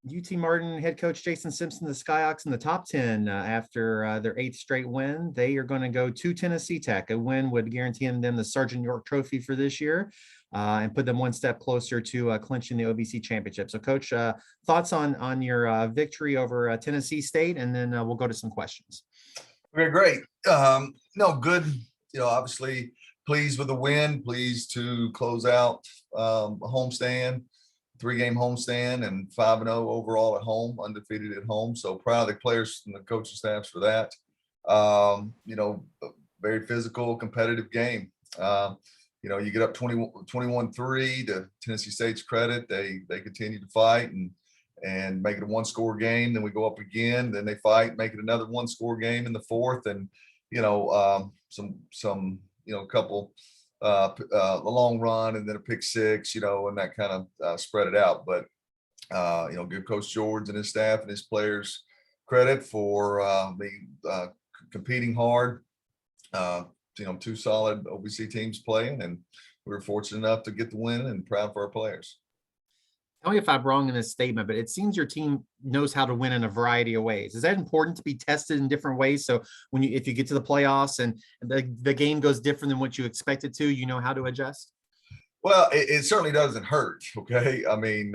UT Martin head coach Jason Simpson, the Skyhawks in the top 10 after their 8th straight win. They are going to go to Tennessee Tech. A win would guarantee them the Sergeant York Trophy for this year and put them one step closer to clinching the OVC championship. So, Coach, thoughts on your victory over Tennessee State, and then we'll go to some questions. Okay, great. No, good. Obviously pleased with the win, pleased to close out a homestand, 3-game homestand, and 5-0 overall at home, undefeated at home. So proud of the players and the coaching staffs for that. A very physical, competitive game. You get up 21-3 to Tennessee State's credit. They continue to fight and make it a 1-score game. Then we go up again. Then they fight, make it another 1-score game in the 4th. And a couple a long run and then a pick 6, and that kind of spread it out. But give Coach George and his staff and his players credit for competing hard. 2 solid OVC teams playing, and we were fortunate enough to get the win, and proud for our players. Tell me if I'm wrong in this statement, but it seems your team knows how to win in a variety of ways. Is that important to be tested in different ways? So if you get to the playoffs and the game goes different than what you expect it to, you know how to adjust? Well, it certainly doesn't hurt. Okay. I mean,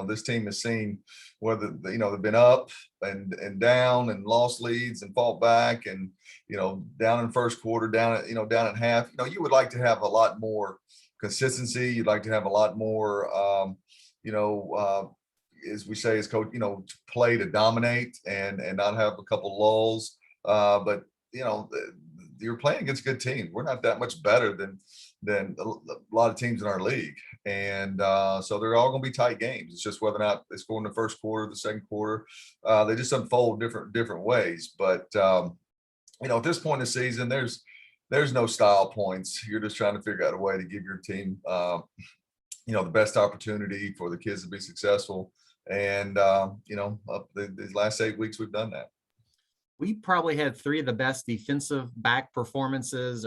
this team has seen whether, they've been up and down and lost leads and fought back and, down in first quarter, down at half. You would like to have a lot more consistency. You'd like to have a lot more, as we say as coach, to play to dominate and not have a couple lulls. But you're playing against good teams. We're not that much better than a lot of teams in our league. And so they're all going to be tight games. It's just whether or not they score in the first quarter, the second quarter. They just unfold different ways. But at this point in the season, there's no style points. You're just trying to figure out a way to give your team the best opportunity for the kids to be successful. And these last 8 weeks we've done that. We probably had 3 of the best defensive performances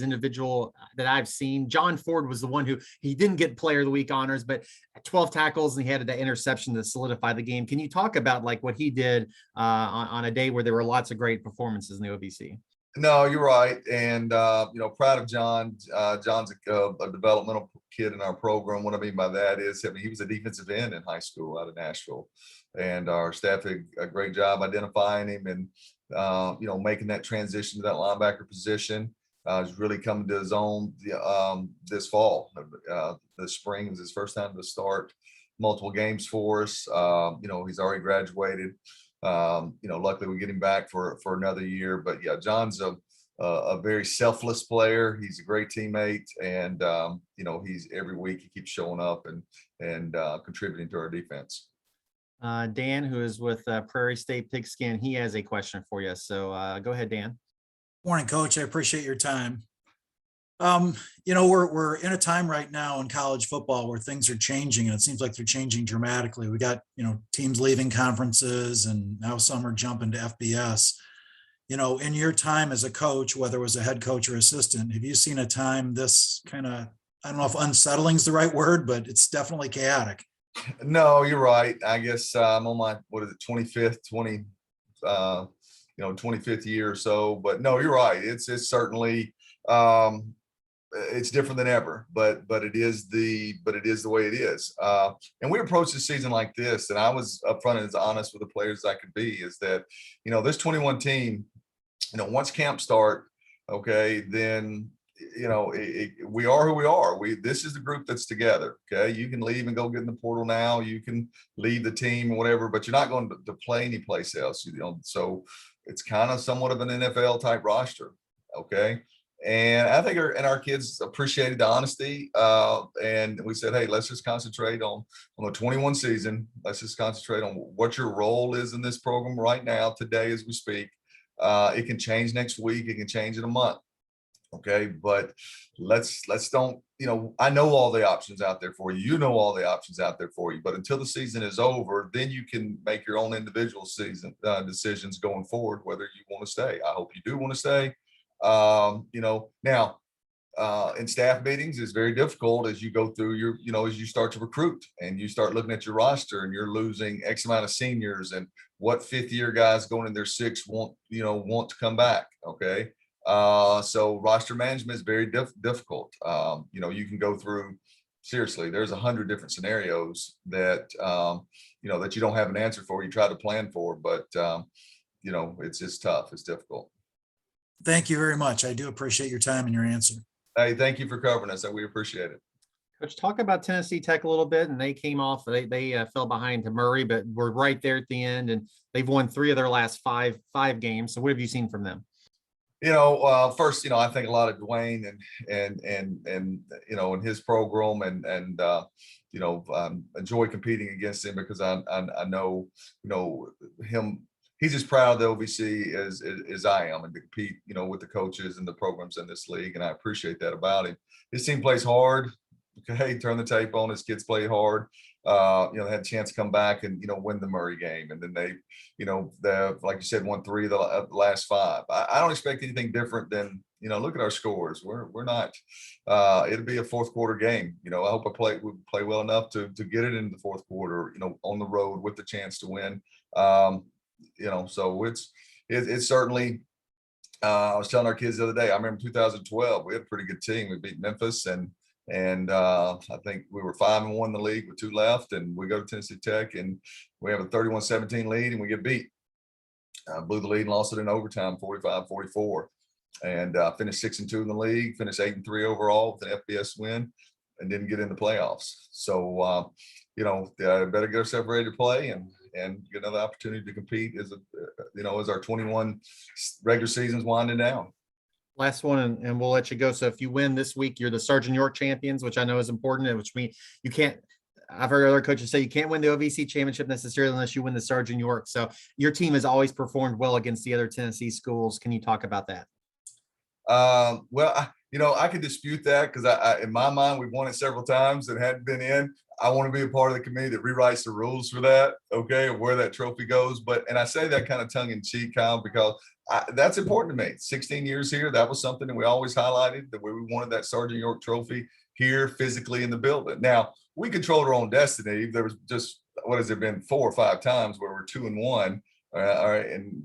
individual that I've seen. John Ford was the one who he didn't get player of the week honors, but 12 tackles and he had that interception to solidify the game. Can you talk about like what he did on a day where there were lots of great performances in the OVC? No, you're right. And, proud of John. John's a developmental kid in our program. What I mean by that is, he was a defensive end in high school out of Nashville. And our staff did a great job identifying him and, making that transition to that linebacker position. He's really coming to his own this fall. This spring was his first time to start multiple games for us. He's already graduated. Luckily we get him back for another year. But yeah, John's a very selfless player. He's a great teammate, and he's every week he keeps showing up and contributing to our defense. Dan, who is with Prairie State Pigskin, he has a question for you. So go ahead, Dan. Morning, Coach. I appreciate your time. We're in a time right now in college football where things are changing, and it seems like they're changing dramatically. We got, teams leaving conferences, and now some are jumping to FBS. In your time as a coach, whether it was a head coach or assistant, have you seen a time this kind of, I don't know if unsettling is the right word, but it's definitely chaotic? No, you're right. I guess I'm on my 25th year or so. But no, you're right. It's certainly it's different than ever, but it is the way it is. And we approach the season like this, and I was upfront and as honest with the players as I could be, is that this 21 team, once camp start, okay, then we are who we are. This is the group that's together. Okay, you can leave and go get in the portal now. You can leave the team or whatever, but you're not going to play any place else. So it's kind of somewhat of an NFL type roster. Okay. And I think our kids appreciated the honesty. And we said, hey, let's just concentrate on the 21 season. Let's just concentrate on what your role is in this program right now, today, as we speak. It can change next week. It can change in a month. Okay. But let's don't, I know all the options out there for you. You know all the options out there for you. But until the season is over, then you can make your own individual season decisions going forward, whether you want to stay. I hope you do want to stay. Now in staff meetings is very difficult as you go through your, as you start to recruit and you start looking at your roster and you're losing X amount of seniors and what 5th-year guys going in their 6th want to come back. Okay. So roster management is very difficult. You can go through, seriously, there's 100 different scenarios that, that you don't have an answer for, you try to plan for, but it's just tough. It's difficult. Thank you very much. I do appreciate your time and your answer. Hey, thank you for covering us. We appreciate it. Coach, talk about Tennessee Tech a little bit. And they came off, they fell behind to Murray, but were right there at the end, and they've won 3 of their last five games. So what have you seen from them? First, I think a lot of Dwayne and and his program and enjoy competing against him because I know, him. He's as proud of the OVC as I am, and to compete, with the coaches and the programs in this league. And I appreciate that about him. His team plays hard. Okay, turn the tape on. His kids play hard. They had a chance to come back and, win the Murray game. And then they, like you said, won 3 of the last 5. I don't expect anything different than, look at our scores. We're not, it'll be a 4th quarter game. I hope we play well enough to get it into the 4th quarter, on the road with the chance to win. So it's certainly, I was telling our kids the other day, I remember 2012, we had a pretty good team. We beat Memphis and I think we were 5-1 in the league with 2 left, and we go to Tennessee Tech and we have a 31-17 lead and we get beat. Blew the lead and lost it in overtime, 45-44, and finished 6-2 in the league, finished 8-3 overall with an FBS win, and didn't get in the playoffs. So, better get ourselves ready to play and get another opportunity to compete as our 21 regular season's winding down. Last one, and we'll let you go. So if you win this week, you're the Sergeant York champions, which I know is important, and which means you can't, I've heard other coaches say you can't win the OVC championship necessarily unless you win the Sergeant York. So your team has always performed well against the other Tennessee schools. Can you talk about that? Well, I could dispute that because I, in my mind, we've won it several times and hadn't been in. I want to be a part of the committee that rewrites the rules for that, okay, of where that trophy goes. And I say that kind of tongue in cheek, Kyle, because that's important to me. 16 years here, that was something that we always highlighted, that we wanted that Sergeant York trophy here physically in the building. Now, we controlled our own destiny. There was just, what has it been, 4 or 5 times where we're 2-1, and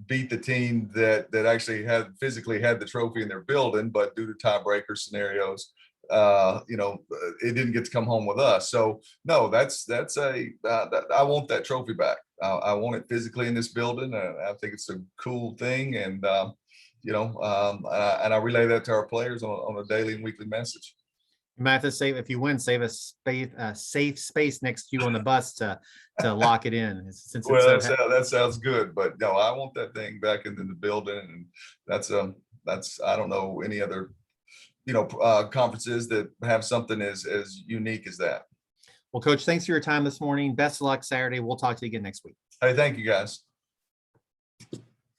beat the team that actually physically had the trophy in their building, but due to tiebreaker scenarios, it didn't get to come home with us. So no, I want that trophy back. I want it physically in this building, and I think it's a cool thing. And I relay that to our players on a daily and weekly message. You might have to save, if you win, save a safe space next to you on the bus to lock it in. Since well, that sounds good, but no, I want that thing back in the building, and that's I don't know any other conferences that have something as unique as that. Well, Coach, thanks for your time this morning. Best of luck Saturday. We'll talk to you again next week. Hey, thank you guys.